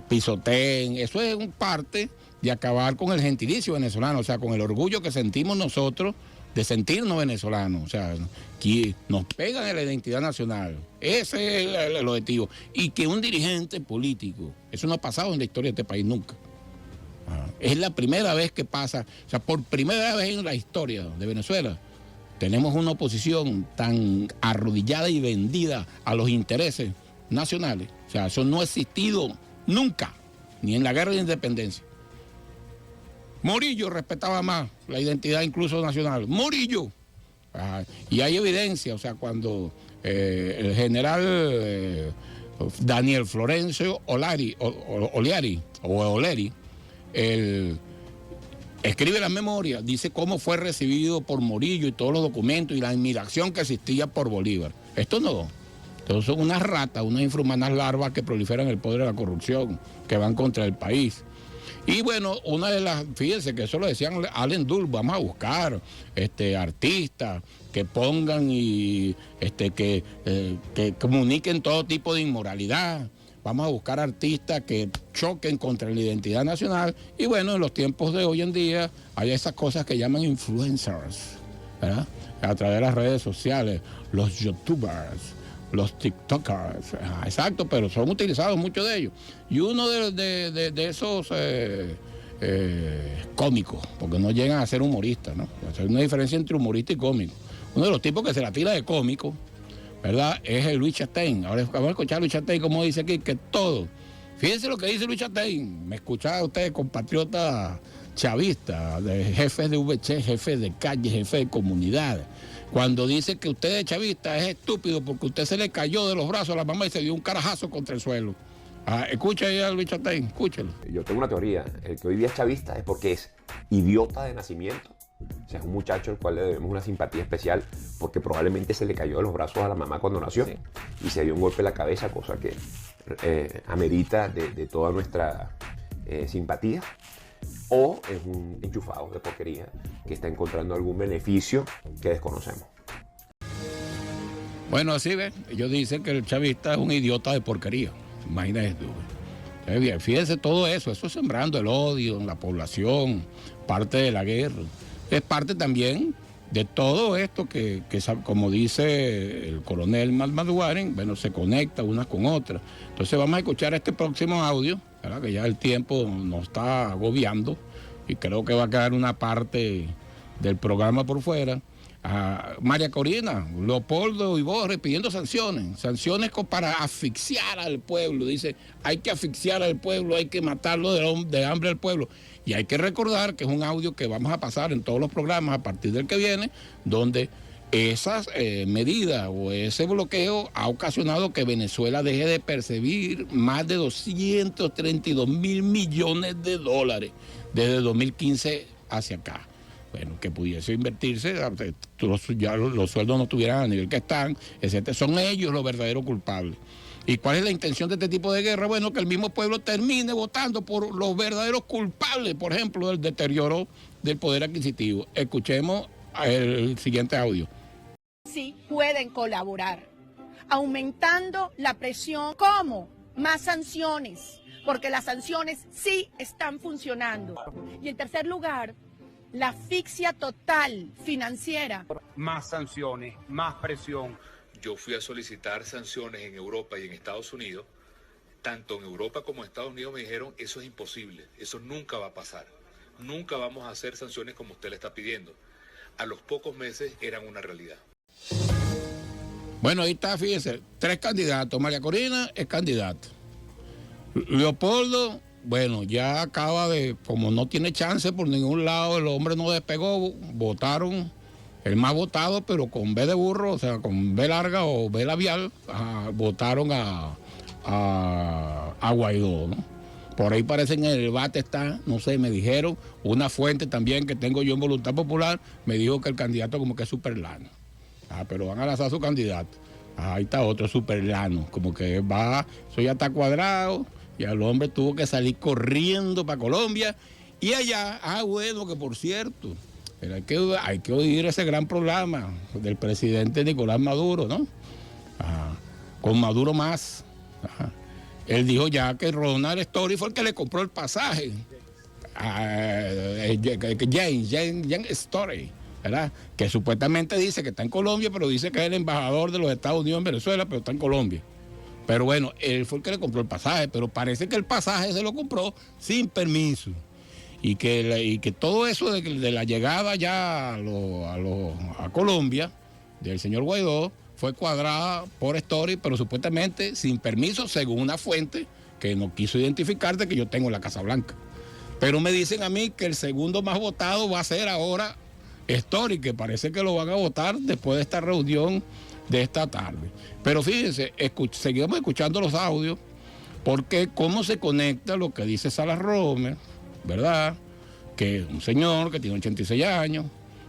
pisoteen. Eso es parte de acabar con el gentilicio venezolano, o sea, con el orgullo que sentimos nosotros de sentirnos venezolanos. O sea, que nos pegan en la identidad nacional. Ese es el objetivo. Y que un dirigente político, eso no ha pasado en la historia de este país nunca. Es la primera vez que pasa, o sea, por primera vez en la historia de Venezuela, tenemos una oposición tan arrodillada y vendida a los intereses nacionales. O sea, eso no ha existido nunca, ni en la guerra de independencia. Morillo respetaba más la identidad incluso nacional. Morillo. Y hay evidencia, o sea, cuando el general Daniel Florencio Oleri, escribe las memorias, dice cómo fue recibido por Morillo y todos los documentos y la admiración que existía por Bolívar. Esto no. Estos son unas ratas, unas infrahumanas larvas que proliferan el poder de la corrupción, que van contra el país. Y bueno, una de las, fíjense que eso lo decían Allen Dulles, vamos a buscar artistas que pongan y que comuniquen todo tipo de inmoralidad. Vamos a buscar artistas que choquen contra la identidad nacional. Y bueno, en los tiempos de hoy en día hay esas cosas que llaman influencers, ¿verdad? A través de las redes sociales, los youtubers, los tiktokers. Exacto, pero son utilizados muchos de ellos. Y uno de esos cómicos, porque no llegan a ser humoristas, ¿no? Hay una diferencia entre humorista y cómico. Uno de los tipos que se la tira de cómico, ¿verdad? Es el Luis Chastain. Ahora vamos a escuchar a Luis Chastain, como dice aquí, que todo. Fíjense lo que dice Luis Chastain. Me escuchaba usted, compatriota chavista, de jefes de VC, jefes de calle, jefes de comunidad. Cuando dice que usted es chavista, es estúpido porque usted se le cayó de los brazos a la mamá y se dio un carajazo contra el suelo. Escucha ahí a Luis Chastain, escúchelo. Yo tengo una teoría. El que hoy día es chavista es porque es idiota de nacimiento. O sea, es un muchacho al cual le debemos una simpatía especial porque probablemente se le cayó de los brazos a la mamá cuando nació, sí, y se dio un golpe en la cabeza, cosa que amerita de toda nuestra simpatía. O es un enchufado de porquería que está encontrando algún beneficio que desconocemos. Bueno, así ven, ellos dicen que el chavista es un idiota de porquería. Imagínate tú. Fíjense todo eso sembrando el odio en la población, parte de la guerra. Es parte también de todo esto como dice el coronel Madhuaren, bueno, se conecta unas con otras. Entonces vamos a escuchar este próximo audio, ¿verdad? Que ya el tiempo nos está agobiando y creo que va a quedar una parte del programa por fuera. María Corina, Leopoldo y Borges pidiendo sanciones para asfixiar al pueblo. Dice, hay que asfixiar al pueblo, hay que matarlo de hambre al pueblo. Y hay que recordar que es un audio que vamos a pasar en todos los programas a partir del que viene, donde esas medidas o ese bloqueo ha ocasionado que Venezuela deje de percibir más de 232 mil millones de dólares desde 2015 hacia acá. Bueno, que pudiese invertirse, ya los sueldos no estuvieran a nivel que están, etc. Son ellos los verdaderos culpables. ¿Y cuál es la intención de este tipo de guerra? Bueno, que el mismo pueblo termine votando por los verdaderos culpables, por ejemplo, del deterioro del poder adquisitivo. Escuchemos el siguiente audio. Sí, pueden colaborar, aumentando la presión. ¿Cómo? Más sanciones, porque las sanciones sí están funcionando. Y en tercer lugar, la asfixia total financiera. Más sanciones, más presión. Yo fui a solicitar sanciones en Europa y en Estados Unidos. Tanto en Europa como en Estados Unidos me dijeron, eso es imposible, eso nunca va a pasar. Nunca vamos a hacer sanciones como usted le está pidiendo. A los pocos meses eran una realidad. Bueno, ahí está, fíjense, 3 candidatos. María Corina es candidata. Leopoldo, bueno, ya acaba de, como no tiene chance por ningún lado, el hombre no despegó, votaron, el más votado, pero con B de burro, o sea, con B larga o B labial, votaron a Guaidó, ¿no? Por ahí parece que en el debate está, no sé, me dijeron, una fuente también que tengo yo en Voluntad Popular, me dijo que el candidato como que es súper lano. Pero van a lanzar a su candidato. Ahí está otro súper lano, como que va, eso ya está cuadrado, y el hombre tuvo que salir corriendo para Colombia, y allá, bueno, que por cierto, pero hay que oír ese gran programa del presidente Nicolás Maduro, ¿no? Con Maduro más. Él dijo ya que Ronald Story fue el que le compró el pasaje. James Story, ¿verdad? Que supuestamente dice que está en Colombia, pero dice que es el embajador de los Estados Unidos en Venezuela, pero está en Colombia. Pero bueno, él fue el que le compró el pasaje, pero parece que el pasaje se lo compró sin permiso. Y que todo eso de la llegada ya a Colombia del señor Guaidó fue cuadrada por Story, pero supuestamente sin permiso, según una fuente que no quiso identificar de que yo tengo en la Casa Blanca. Pero me dicen a mí que el segundo más votado va a ser ahora Story, que parece que lo van a votar después de esta reunión de esta tarde. Pero fíjense, seguimos escuchando los audios, porque cómo se conecta lo que dice Salas Romer, ¿verdad? Que es un señor que tiene 86 años,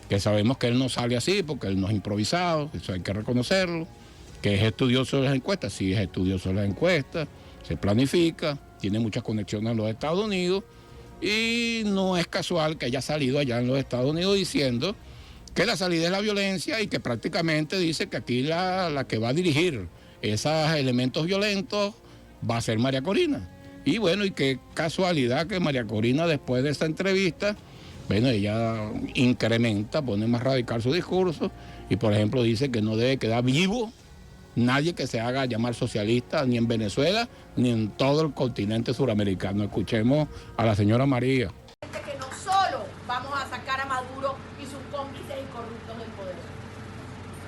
que sabemos que él no sale así porque él no es improvisado, eso hay que reconocerlo, que es estudioso de las encuestas, sí es estudioso de las encuestas, se planifica, tiene muchas conexiones en los Estados Unidos, y no es casual que haya salido allá en los Estados Unidos diciendo que la salida es la violencia y que prácticamente dice que aquí la que va a dirigir esos elementos violentos va a ser María Corina. Y bueno, y qué casualidad que María Corina después de esta entrevista, bueno, ella incrementa, pone más radical su discurso y por ejemplo dice que no debe quedar vivo nadie que se haga llamar socialista ni en Venezuela ni en todo el continente suramericano. Escuchemos a la señora María. Que no solo vamos a sacar a Maduro y sus cómplices y corruptos del poder.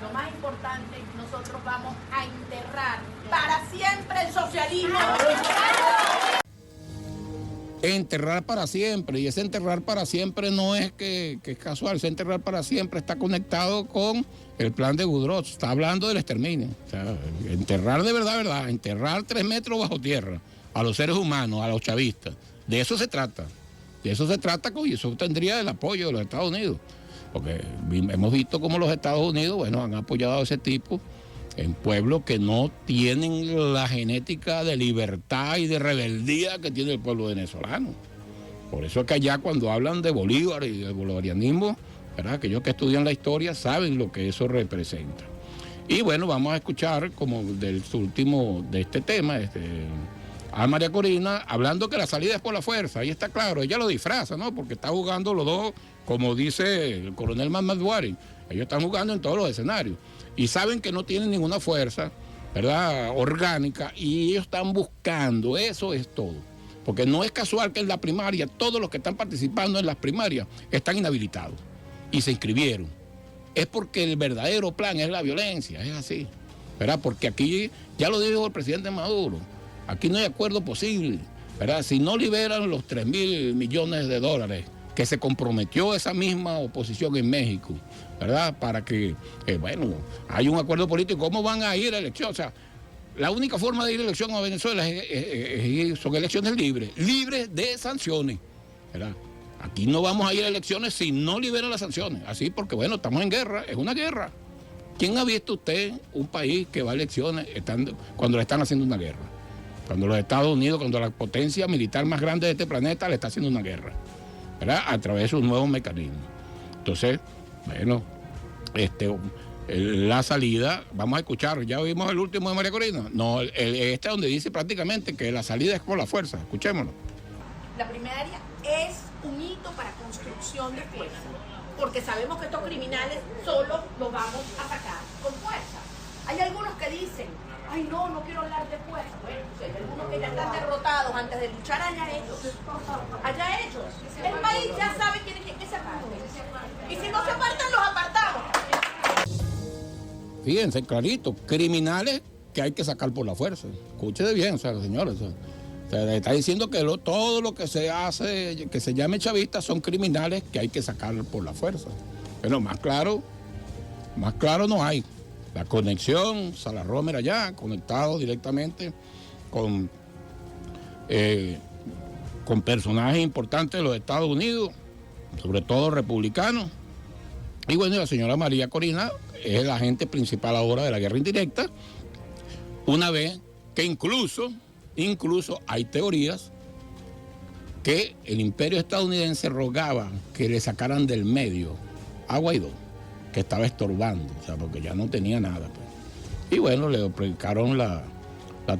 Lo más importante, nosotros vamos a enterrar para siempre el socialismo. Enterrar para siempre, y ese enterrar para siempre no es que es casual, ese enterrar para siempre está conectado con el plan de Goodrow, está hablando del exterminio. O sea, enterrar de verdad, enterrar 3 metros bajo tierra a los seres humanos, a los chavistas. De eso se trata. Y eso tendría el apoyo de los Estados Unidos. Porque hemos visto cómo los Estados Unidos, bueno, han apoyado a ese tipo en pueblos que no tienen la genética de libertad y de rebeldía que tiene el pueblo venezolano. Por eso es que allá cuando hablan de Bolívar y del bolivarianismo, ¿verdad? Aquellos que estudian la historia saben lo que eso representa. Y bueno, vamos a escuchar como del último de este tema, a María Corina hablando que la salida es por la fuerza. Ahí está claro, ella lo disfraza, ¿no? Porque está jugando los dos, como dice el coronel Mahmoud. Ellos están jugando en todos los escenarios. Y saben que no tienen ninguna fuerza, ¿verdad?, orgánica, y ellos están buscando, eso es todo. Porque no es casual que en la primaria, todos los que están participando en las primarias están inhabilitados y se inscribieron. Es porque el verdadero plan es la violencia, es así, ¿verdad? Porque aquí, ya lo dijo el presidente Maduro, aquí no hay acuerdo posible, ¿verdad? Si no liberan los 3.000 millones de dólares que se comprometió esa misma oposición en México, ¿verdad? Para que, bueno, hay un acuerdo político. ¿Cómo van a ir a elecciones? O sea, la única forma de ir a elección a Venezuela son elecciones libres de sanciones, ¿verdad? Aquí no vamos a ir a elecciones si no liberan las sanciones. Así porque, bueno, estamos en guerra, es una guerra. ¿Quién ha visto usted un país que va a elecciones cuando le están haciendo una guerra? Cuando los Estados Unidos, cuando la potencia militar más grande de este planeta le está haciendo una guerra, ¿verdad? A través de sus nuevos mecanismos. Entonces, bueno, la salida, vamos a escuchar, ya oímos el último de María Corina. No, este es donde dice prácticamente que la salida es por la fuerza. Escuchémoslo. La primaria es un hito para construcción de fuerza, porque sabemos que estos criminales solo los vamos a sacar con fuerza. Hay algunos que dicen, ay no quiero hablar de fuerza. Bueno, pues hay algunos que ya están derrotados antes de luchar, allá ellos. El país ya sabe quién es que se parte. Y si no se apartan, los apartamos. Fíjense, clarito, criminales que hay que sacar por la fuerza. Escúchese bien, o sea, señores, se está diciendo que todo lo que se hace, que se llame chavista, son criminales que hay que sacar por la fuerza. Pero más claro no hay. La conexión, Salah Romer allá, conectado directamente con personajes importantes de los Estados Unidos, sobre todo republicanos. Y bueno, la señora María Corina es el agente principal ahora de la guerra indirecta, una vez que incluso hay teorías que el imperio estadounidense rogaba que le sacaran del medio a Guaidó, que estaba estorbando, o sea, porque ya no tenía nada, pues. Y bueno, le aplicaron la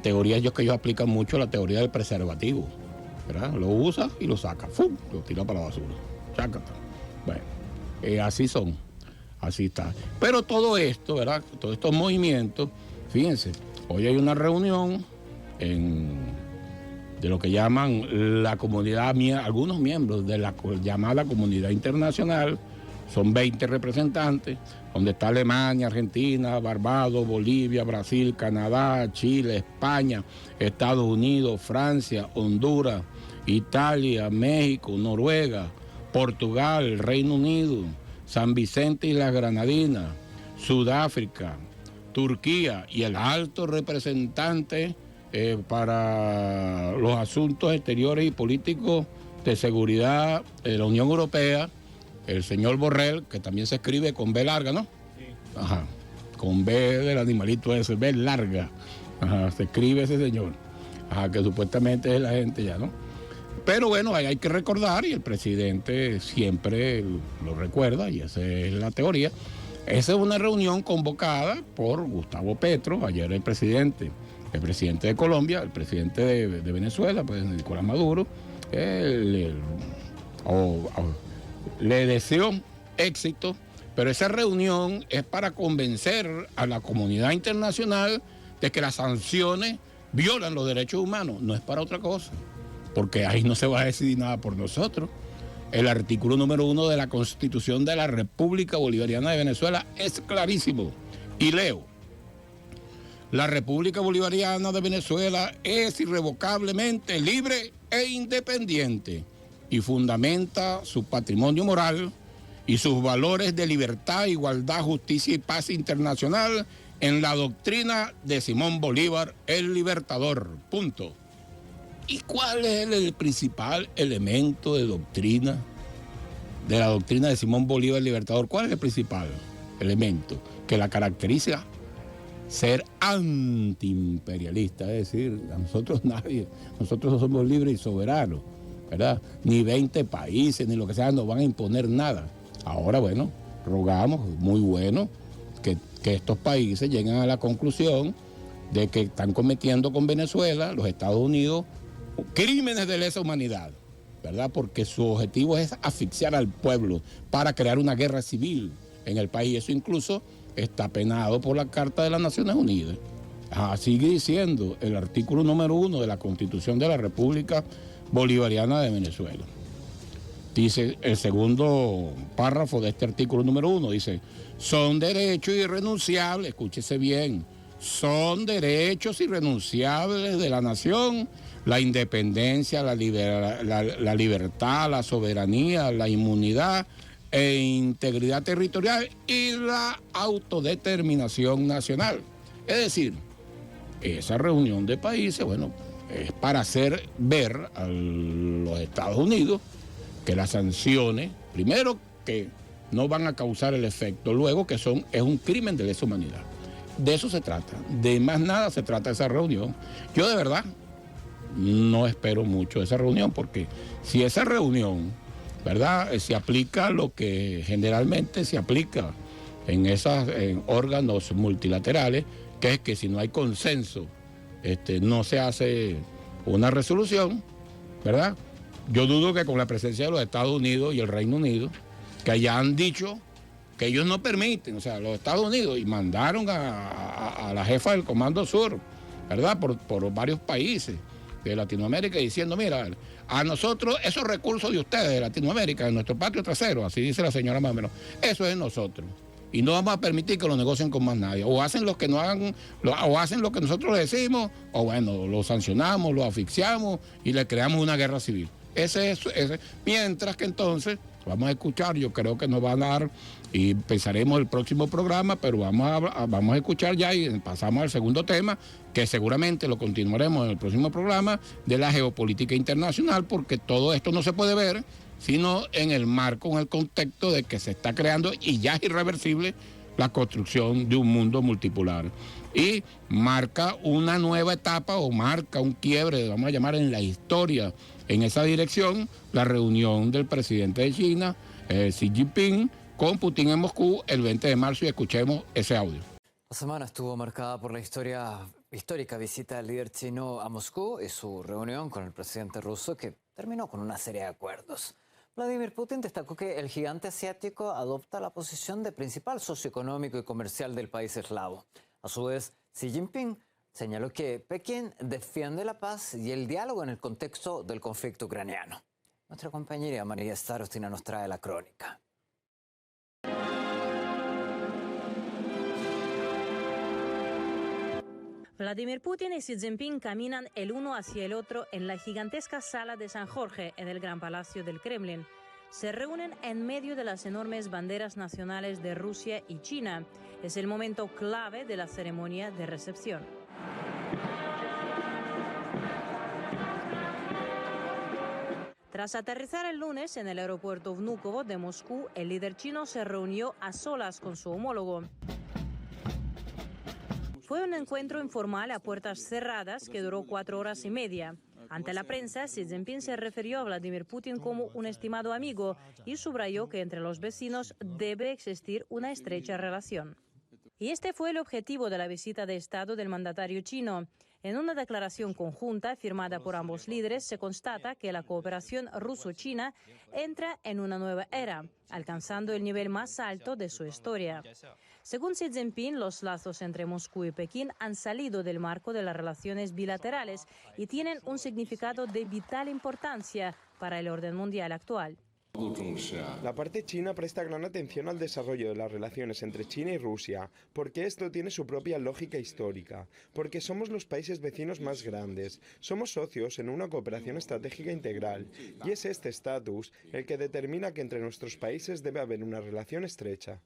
teoría, ellos aplican mucho la teoría del preservativo, ¿verdad? Lo usa y lo saca, ¡fum!, lo tira para la basura, chácata. Bueno, así son, así está. Pero todo esto, ¿verdad?, todos estos movimientos, fíjense, hoy hay una reunión de lo que llaman la comunidad, algunos miembros de la llamada comunidad internacional, son 20 representantes, donde está Alemania, Argentina, Barbados, Bolivia, Brasil, Canadá, Chile, España, Estados Unidos, Francia, Honduras, Italia, México, Noruega, Portugal, Reino Unido, San Vicente y las Granadinas, Sudáfrica, Turquía y el alto representante para los asuntos exteriores y políticos de seguridad de la Unión Europea, el señor Borrell, que también se escribe con B larga, ¿no? Sí. Ajá, con B del animalito ese, B larga. Ajá, se escribe ese señor. Ajá, que supuestamente es la gente ya, ¿no? Pero bueno, hay que recordar, y el presidente siempre lo recuerda, y esa es la teoría. Esa es una reunión convocada por Gustavo Petro, ayer el presidente de Colombia, el presidente de Venezuela, pues Nicolás Maduro, le deseó éxito, pero esa reunión es para convencer a la comunidad internacional de que las sanciones violan los derechos humanos, no es para otra cosa, porque ahí no se va a decidir nada por nosotros. El artículo número 1 de la Constitución de la República Bolivariana de Venezuela es clarísimo, y leo: la República Bolivariana de Venezuela es irrevocablemente libre e independiente y fundamenta su patrimonio moral y sus valores de libertad, igualdad, justicia y paz internacional en la doctrina de Simón Bolívar, el Libertador. Punto. ¿Y cuál es el principal elemento de la doctrina de Simón Bolívar, el Libertador? ¿Cuál es el principal elemento que la caracteriza? Ser antiimperialista, es decir, a nosotros nosotros somos libres y soberanos, ¿verdad? Ni 20 países, ni lo que sea, nos van a imponer nada. Ahora, bueno, rogamos, muy bueno, que estos países lleguen a la conclusión de que están cometiendo con Venezuela, los Estados Unidos, crímenes de lesa humanidad, ¿verdad? Porque su objetivo es asfixiar al pueblo para crear una guerra civil en el país. Eso incluso está penado por la Carta de las Naciones Unidas. Sigue diciendo el artículo número 1 de la Constitución de la República Bolivariana de Venezuela. Dice el segundo párrafo de este artículo número 1, dice, son derechos irrenunciables, escúchese bien, son derechos irrenunciables de la nación, la independencia, la libertad, la soberanía, la inmunidad e integridad territorial y la autodeterminación nacional. Es decir, esa reunión de países, bueno, es para hacer ver a los Estados Unidos que las sanciones, primero que no van a causar el efecto, luego que es un crimen de lesa humanidad. De eso se trata, de más nada se trata esa reunión. Yo de verdad no espero mucho de esa reunión, porque si esa reunión, ¿verdad?, se aplica lo que generalmente se aplica en esos órganos multilaterales, que es que si no hay consenso, no se hace una resolución, ¿verdad? Yo dudo que con la presencia de los Estados Unidos y el Reino Unido, que ya han dicho que ellos no permiten, o sea, los Estados Unidos, y mandaron a la jefa del Comando Sur, ¿verdad?, por varios países de Latinoamérica, diciendo, mira, a nosotros esos recursos de ustedes de Latinoamérica, de nuestro patio trasero, así dice la señora más o menos, eso es de nosotros. Y no vamos a permitir que lo negocien con más nadie. O hacen lo que no hagan, o hacen lo que nosotros les decimos, o bueno, lo sancionamos, lo asfixiamos y le creamos una guerra civil. Ese. Mientras que entonces vamos a escuchar, yo creo que nos van a dar, y pensaremos el próximo programa, pero vamos a escuchar ya y pasamos al segundo tema, que seguramente lo continuaremos en el próximo programa, de la geopolítica internacional, porque todo esto no se puede ver sino en el marco, en el contexto de que se está creando, y ya es irreversible, la construcción de un mundo multipolar. Y marca una nueva etapa, o marca un quiebre, vamos a llamar, en la historia, en esa dirección, la reunión del presidente de China, Xi Jinping, con Putin en Moscú el 20 de marzo, y escuchemos ese audio. La semana estuvo marcada por la histórica visita del líder chino a Moscú y su reunión con el presidente ruso, que terminó con una serie de acuerdos. Vladimir Putin destacó que el gigante asiático adopta la posición de principal socio económico y comercial del país eslavo. A su vez, Xi Jinping señaló que Pekín defiende la paz y el diálogo en el contexto del conflicto ucraniano. Nuestra compañera María Starostina nos trae la crónica. Vladimir Putin y Xi Jinping caminan el uno hacia el otro en la gigantesca sala de San Jorge en el Gran Palacio del Kremlin. Se reúnen en medio de las enormes banderas nacionales de Rusia y China. Es el momento clave de la ceremonia de recepción. Tras aterrizar el lunes en el aeropuerto Vnukovo de Moscú, el líder chino se reunió a solas con su homólogo. Fue un encuentro informal a puertas cerradas que duró 4 horas y media. Ante la prensa, Xi Jinping se refirió a Vladimir Putin como un estimado amigo y subrayó que entre los vecinos debe existir una estrecha relación. Y este fue el objetivo de la visita de Estado del mandatario chino. En una declaración conjunta firmada por ambos líderes se constata que la cooperación ruso-china entra en una nueva era, alcanzando el nivel más alto de su historia. Según Xi Jinping, los lazos entre Moscú y Pekín han salido del marco de las relaciones bilaterales y tienen un significado de vital importancia para el orden mundial actual. La parte china presta gran atención al desarrollo de las relaciones entre China y Rusia, porque esto tiene su propia lógica histórica, porque somos los países vecinos más grandes, somos socios en una cooperación estratégica integral, y es este estatus el que determina que entre nuestros países debe haber una relación estrecha.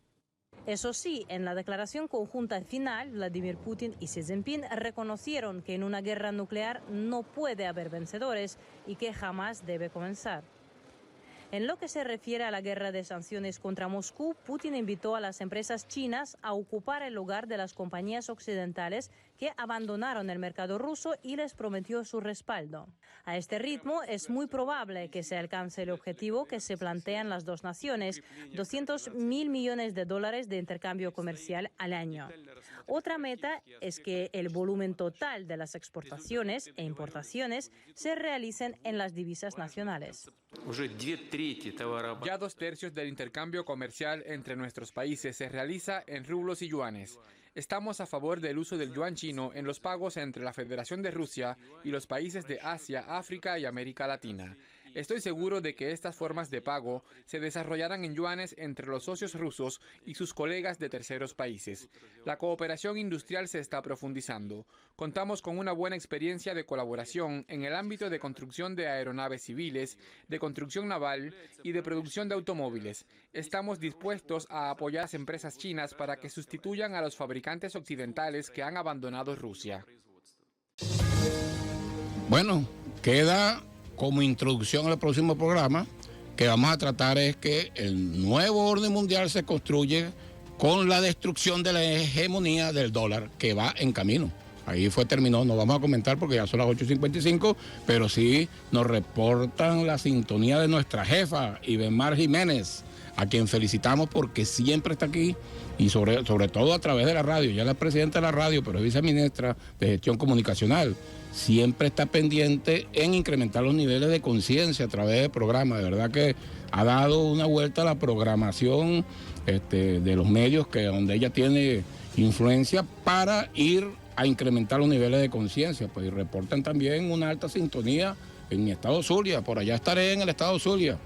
Eso sí, en la declaración conjunta final, Vladimir Putin y Xi Jinping reconocieron que en una guerra nuclear no puede haber vencedores y que jamás debe comenzar. En lo que se refiere a la guerra de sanciones contra Moscú, Putin invitó a las empresas chinas a ocupar el lugar de las compañías occidentales que abandonaron el mercado ruso y les prometió su respaldo. A este ritmo es muy probable que se alcance el objetivo que se plantean las dos naciones, $200.000 millones de intercambio comercial al año. Otra meta es que el volumen total de las exportaciones e importaciones se realicen en las divisas nacionales. Ya 2/3 del intercambio comercial entre nuestros países se realiza en rublos y yuanes. Estamos a favor del uso del yuan chino en los pagos entre la Federación de Rusia y los países de Asia, África y América Latina. Estoy seguro de que estas formas de pago se desarrollarán en yuanes entre los socios rusos y sus colegas de terceros países. La cooperación industrial se está profundizando. Contamos con una buena experiencia de colaboración en el ámbito de construcción de aeronaves civiles, de construcción naval y de producción de automóviles. Estamos dispuestos a apoyar a las empresas chinas para que sustituyan a los fabricantes occidentales que han abandonado Rusia. Bueno, queda como introducción al próximo programa que vamos a tratar es que el nuevo orden mundial se construye con la destrucción de la hegemonía del dólar que va en camino. Ahí terminó, no vamos a comentar porque ya son las 8:55, pero sí nos reportan la sintonía de nuestra jefa, Ibenmar Jiménez, a quien felicitamos porque siempre está aquí y sobre todo a través de la radio. Ya la presidenta de la radio, pero es viceministra de Gestión Comunicacional. Siempre está pendiente en incrementar los niveles de conciencia a través del programa. De verdad que ha dado una vuelta a la programación de los medios donde ella tiene influencia para ir a incrementar los niveles de conciencia. Pues reportan también una alta sintonía en mi estado Zulia. Por allá estaré en el estado Zulia.